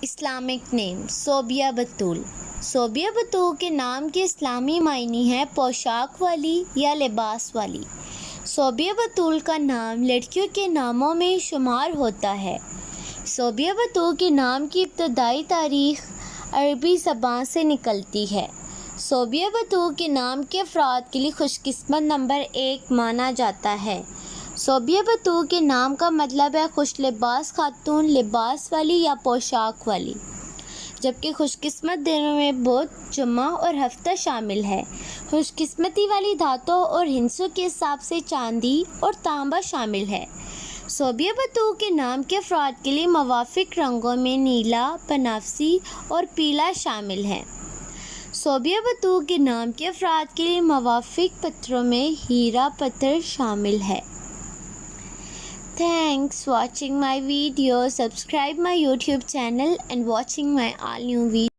Islamic نیم صوبیہ بطول۔ صوبیہ بطول کے نام کے اسلامی معنی ہے پوشاک والی یا لباس والی۔ صوبیہ بطول کا نام لڑکیوں کے ناموں میں شمار ہوتا ہے۔ صوبیہ بطول کے نام کی ابتدائی تاریخ عربی زبان سے نکلتی ہے۔ صوبیہ بطول کے نام کے افراد کے لیے خوش قسمت نمبر 1 مانا جاتا ہے۔ صوبیہ بطول کے نام کا مطلب ہے خوش لباس خاتون، لباس والی یا پوشاک والی، جبکہ خوش قسمت دنوں میں بدھ، جمعہ اور ہفتہ شامل ہے۔ خوش قسمتی والی دھاتوں اور ہندسوں کے حساب سے چاندی اور تانبا شامل ہے۔ صوبیہ بطول کے نام کے افراد کے لیے موافق رنگوں میں نیلا، بنفسجی اور پیلا شامل ہیں۔ صوبیہ بطول کے نام کے افراد کے لیے موافق پتھروں میں ہیرا پتھر شامل ہے۔ Thanks watching my video. Subscribe my YouTube channel and watching my all new videos.